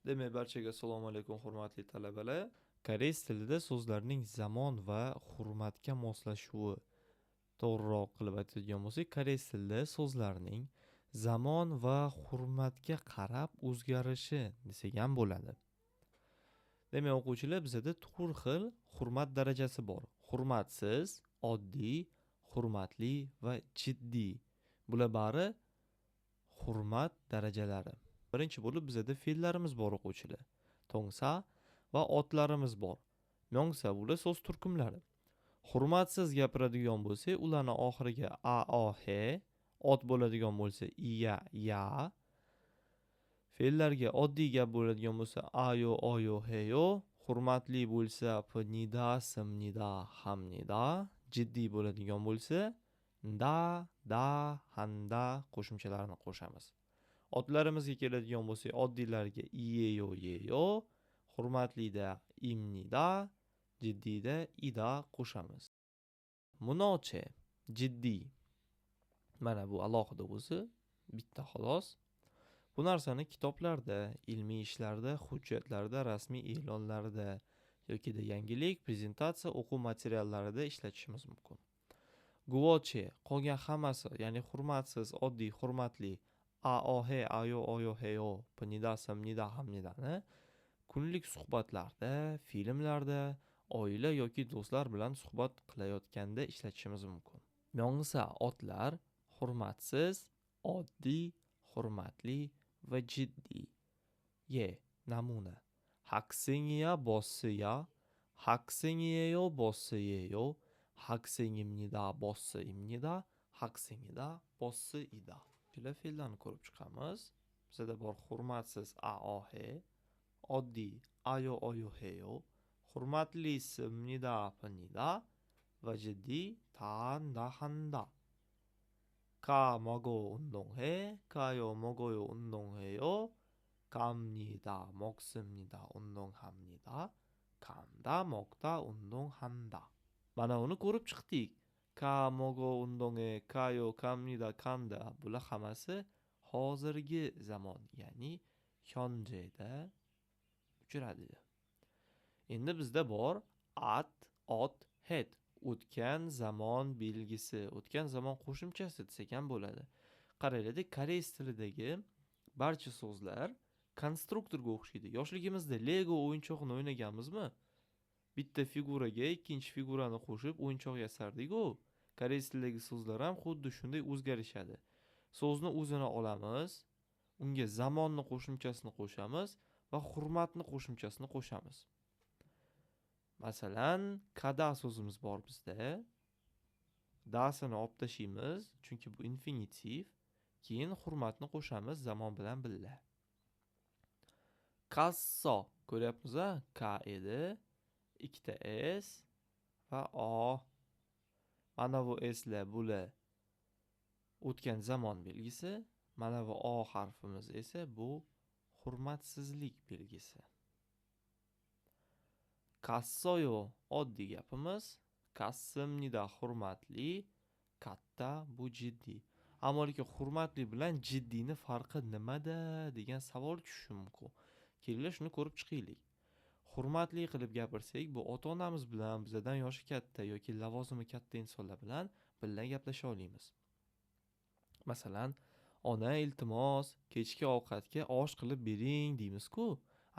Demak, barchaga assalomu alaykum, hurmatli talabalar. Koreys tilida so'zlarning zamon va hurmatga moslashuvi, to'g'riroq qilib aytadigan bo'lsak, koreys tilida so'zlarning zamon va hurmatga qarab o'zgarishi desak ham bo'ladi. Demak, o'quvchilar, bizda to'rt xil hurmat darajasi bor. Hurmatsiz, oddiy, hurmatli va jiddiy. Bular bari hurmat darajalari. Birinchi bo'lib bizda fe'llarimiz bor o'quvchilar. To'ngsa va otlarimiz bor. Myongsa bular so'z turkumlari. Hurmatsiz gapiradigan bo'lsak, ularni oxiriga a, o, he, ot bo'ladigan bo'lsa iya, ya. Fe'llarga oddiy gap bo'ladigan bo'lsa ayo, oyo, heyo. Hurmatli bo'lsa pnida, simnida, hamnida. Jiddiy bo'ladigan bo'lsa da, da, handa qo'shimchalarini qo'shamiz. Otlarimizga keladigan bo'lsak, oddiylarga iyeyo, yeyo, hurmatlida imnida, jiddiyda ida qo'shamiz. Munoche, jiddiy. Mana bu alohida o'zi, bitta xolos. Bu narsani kitoblarda, ilmiy ishlarda, hujjatlarda, rasmiy e'lonlarda yoki yangilik, prezentatsiya, o'quv materiallarida ishlatishimiz mumkin. Guvoche, qolgan hammasi, ya'ni hurmatsiz, oddiy, hurmatli, a, o, he, ayo, oyo, heyo, pnida, simnida, hamnidani kunlik suhbatlarda, filmlarda, oila yoki do'stlar bilan suhbat qilayotganda ishlatishimiz mumkin. Myongsa otlar hurmatsiz, oddiy, hurmatli va jiddiy. Ye, namuna. Haksengiya bossiya, haksengiyeyo bossiyeyo, haksengimnida bossiimnida, haksengida bossiida. Shular fe'llarni ko'rib chiqamiz. Bizda bor hurmatsiz a, o, he, oddiy ayo, oyo, heyo, hurmatli simnida, pnida va jiddiy tanda, handa. Ka mago undong he, kayo mogoyo undong heyo, kamnida, moksimnida, undong hamnida, kamda, mokda, undong handa. Mana uni ko'rib chiqdik. Ka mogo undonge, kayo kamnida, kamda. Bular hammasi hozirgi zamon, ya'ni hyonjeda uchradi. Endi bizda bor at, ot, het. O'tgan zamon belgisi, o'tgan zamon qo'shimchasi desak ham bo'ladi. Qaraylik, koreys tilidagi barcha so'zlar konstruktorga o'xshaydi. Yoshligimizda Lego o'yinchoqni o'ynaganmizmi? Bitta figuraga ikkinchi figurani qo'shib o'yinchoq yasardik-ku. Koreys tilidagi so'zlar ham xuddi shunday o'zgarishadi. So'zni o'zini olamiz, unga zamonni qo'shimchasini qo'shamiz va hurmatni qo'shimchasini qo'shamiz. Masalan, kada so'zimiz bor bizda. Dasini olib tashlaymiz, chunki bu infinitiv. Keyin hurmatni qo'shamiz zamon bilan birga. Kasso, ko'ryapmiz-a? Ka edi, ikkita s va o. Mana bu s'lar bular o'tgan zamon belgisi, mana bu o harfimiz esa bu hurmatsizlik belgisi. Kassoyo oddiy gapimiz, kassimnida hurmatli, katta bu jiddiy. Ammo lekin hurmatli bilan jiddiyni farqi nimada degan savol tushishi mumkin. Kelinglar shuni ko'rib chiqaylik. Hurmatli qilib gapirsak, bu ota-onamiz bilan, bizdan yoshi katta yoki lavozimi katta insonlar bilan birga gaplasha olamiz. Masalan, ona iltimos, kechki ovqatga osh qilib bering deymiz-ku.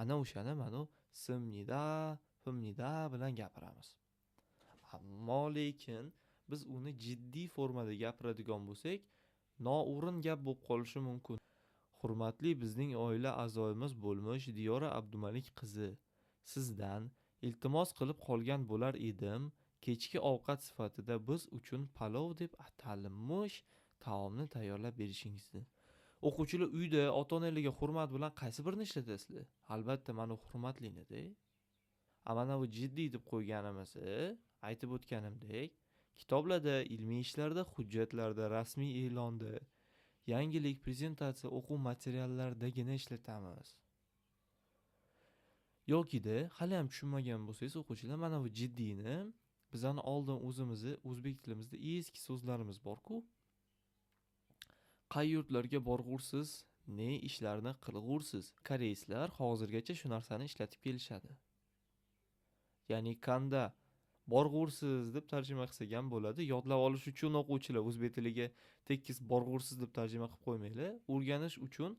Ana o'shani mana simnida, pimnida bilan gapiramiz. Ammo lekin biz uni jiddiy formada gapiradigan bo'lsak, noo'rin gap bo'lib qolishi mumkin. Hurmatli bizning oila a'zoyimiz bo'lmish Diyora Abdumalik qizi, sizdan iltimos qilib qolgan bo'lar edim. Kechki ovqat sifatida biz uchun palov deb atalmish taomni tayyorlab berishingizni. O'quvchilar, uyda ota-onalarga hurmat bilan qaysi birini ishlatasizlar? Albatta, mana hurmatlini-da. Mana bu jiddiy deb qo'yganimiz, aytib o'tganimdek, kitoblarda, ilmiy ishlarda, hujjatlarda, rasmiy e'londa, yangilik, prezentatsiya, o'quv materiallaridagina ishlatamiz. Yokida hali ham tushunmagan bo'lsangiz, o'quvchilar, mana bu jiddiyni bizani oldin o'zimizni o'zbek tilimizda eski so'zlarimiz bor-ku. Qay yurtlarga borg'ursiz, ne ishlarni qilg'ursiz. Koreyslar hozirgacha shu narsani ishlatib kelishadi. Ya'ni kanda borg'ursiz deb tarjima qilsak ham bo'ladi. Yodlab olish uchun o'quvchilar o'zbek tiliga tekis borg'ursiz deb tarjima qilib qo'ymanglar. O'rganish uchun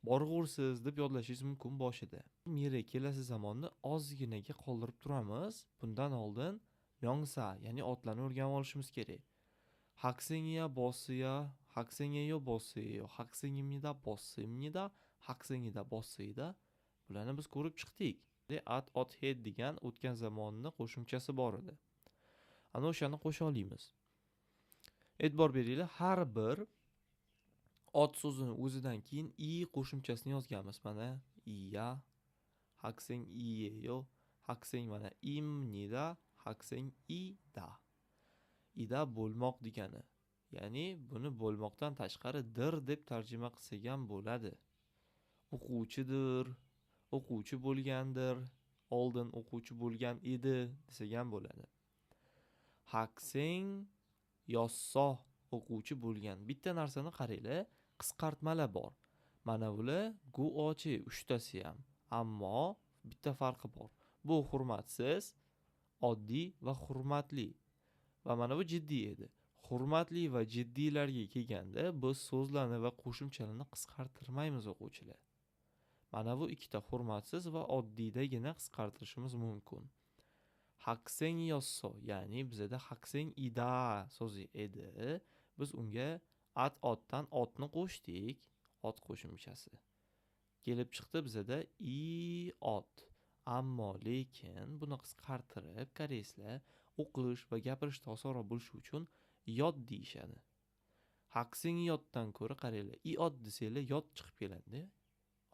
borg'ursiz deb yodlashingiz mumkin boshida. Miri kelasi zamonni ozginaga qoldirib turamiz. Bundan oldin myongsa, ya'ni otlarni o'rganib olishimiz kerak. 학생이야 버스야, 학생이에요 버스예요, 학생입니다 버스입니다, 학생이다 버스이다. Bularni biz ko'rib chiqdik. Ot head degan o'tgan zamonni qo'shimchasi bor edi. Ana o'shani qo'sha olamiz. E'tibor beringlar, har bir ot so'zini o'zidan keyin i qo'shimchasini yozganmiz. Mana iya, 학생 이예요, 학생 mana imnida, 학생 ida. Ida bo'lmoq degani. Ya'ni buni bo'lmoqdan tashqari dir deb tarjima qilsak ham bo'ladi. O'quvchidir, o'quvchi bo'lgandir, oldin o'quvchi bo'lgan edi desak ham bo'ladi. Haksen yosso o'quvchi bo'lgan. Bitta narsani qaranglar, qisqartmalar bor. Mana bular guochi 3tasi ham. Ammo bitta farqi bor. Bu hurmatsiz, oddiy va hurmatli. Va mana bu jiddiy edi. Hurmatli va jiddiylarga kelganda biz so'zlarni va qo'shimchalarni qisqartirmaymiz o'quvchilar. Mana bu ikkita hurmatsiz va oddiydagina qisqartirishimiz mumkin. Haksen yosso, ya'ni bizda haksen ida so'zi edi. Biz unga otdan otni qo'shdik, ot qo'shimchasi. Kelib chiqdi bizda i ot. Ammo lekin buni qisqartirib koreyslar o'qish va gapirishda osonroq bo'lishi uchun yod deyishadi. Haksen yoddan ko'ra qaranglar, i ot desanglar yod chiqib keladi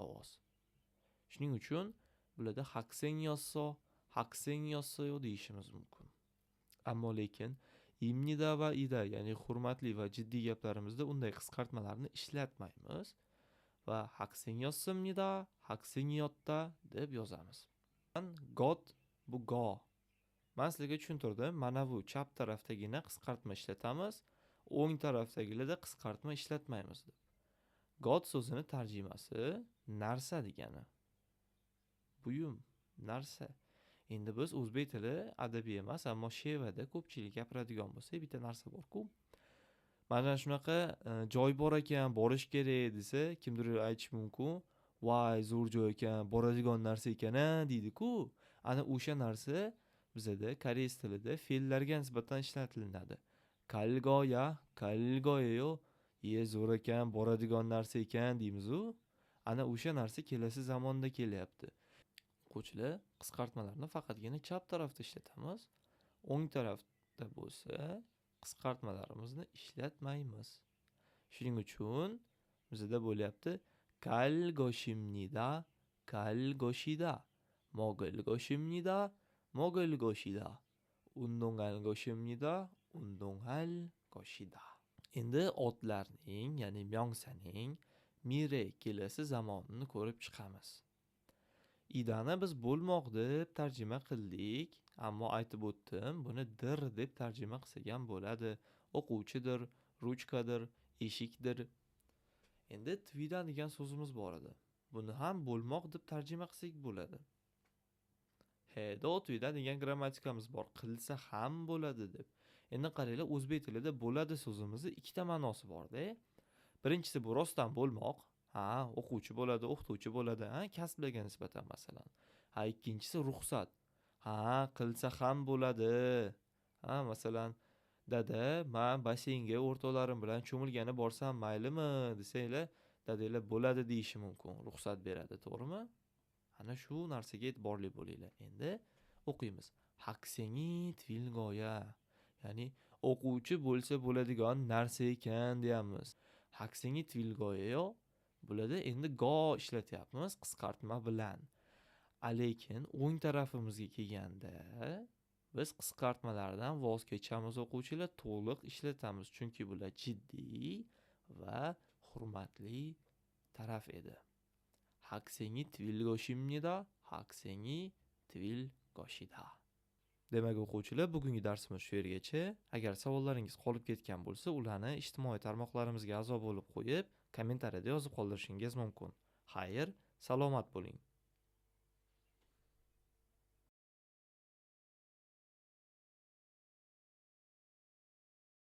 ovoz. Shuning uchun bularda haksen yosso deyishimiz mumkin. Ammo lekin imnida va ida, ya'ni hurmatli va jiddiy gaplarimizda unday qisqartmalarni ishlatmaymiz va haksen yossomnida, haksen yodda deb yozamiz. God bu go. Men sizlarga tushuntirdim. Mana bu chap tarafdagina qisqartma ishlatamiz, o'ng tarafdagilarda qisqartma ishlatmaymiz deb. God so'zini tarjimasi narsa degani. Buyum, narsa. Endi biz o'zbek tili adabiy emas, ammo shevada ko'pchilik gapiradigan bo'lsa, bitta narsa bor-ku. Mana shunaqa joy bor ekan, borish kerak desa, kimdir aytish mumkin. Voy, zo'r joy ekan, boradigan narsa ekan-a, deydi-ku. Ana o'sha narsa bizda koreys tilida fe'llarga nisbatan ishlatilinadi. kalgoyo, zo'r ekan, boradigan narsa ekan deymiz-u. Ana o'sha narsa kelasi zamonda kelyapti. O'quvchilar, qisqartmalarni faqatgina chap tarafda ishlatamiz. O'ng tarafda bo'lsa, qisqartmalarimizni ishlatmaymiz. Shuning uchun bizda bo'lyapti kalgoshimnida, kalgoshida, mogilgoshimnida, mogilgoshida, undongalgoshimnida, undongalgoshida. Endi otlarning, ya'ni myongsaning mire kelasi zamonini ko'rib chiqamiz. Idani biz bo'lmoq deb tarjima qildik, ammo aytib o'tdim, buni dir deb tarjima qilsak ham bo'ladi. O'quvchidir, ruchkadir, eshikdir. Endi tvida degan so'zimiz bor edi. Buni ham bo'lmoq deb tarjima qilsak bo'ladi. Hedo tvida degan grammatikamiz bor. Qilsa ham bo'ladi deb. Endi qaranglar, o'zbek tilida bo'ladi so'zimizning ikkita ma'nosi bor-da. Birinchisi bu rostdan bo'lmoq. O'quvchi bo'ladi, o'qituvchi bo'ladi, kasblarga nisbatan masalan. Ikkinchisi ruxsat. Qilsa ham bo'ladi. Masalan, dada, men basseynga o'rtoqlarim bilan cho'milgani borsam maylimi desanglar, dadanglar bo'ladi deyishi mumkin. Ruxsat beradi, to'g'rimi? Ana shu narsaga e'tiborli bo'linglar. Endi o'qiymiz. Haksengi tvilgoya. Ya'ni o'quvchi bo'lsa bo'ladigan narsa ekan deyamiz. Haksengi tvilgoya bo'ladi. Endi go ishlatyapmiz qisqartma bilan. Lekin o'ng tarafimizga kelganda biz qisqartmalardan voz kechamiz o'quvchilar, to'liq ishlatamiz, chunki bular jiddiy va hurmatli taraf edi. Haksengi tvilgoshimnida, haksengi tvilgoshida. Demak, o'quvchilar, bugungi darsimiz shu yergacha. Agar savollaringiz qolib ketgan bo'lsa, ularni ijtimoiy tarmoqlarimizga a'zo bo'lib qo'yib, kommentariyada yozib qoldirishingiz mumkin. Xayr, salomat bo'ling.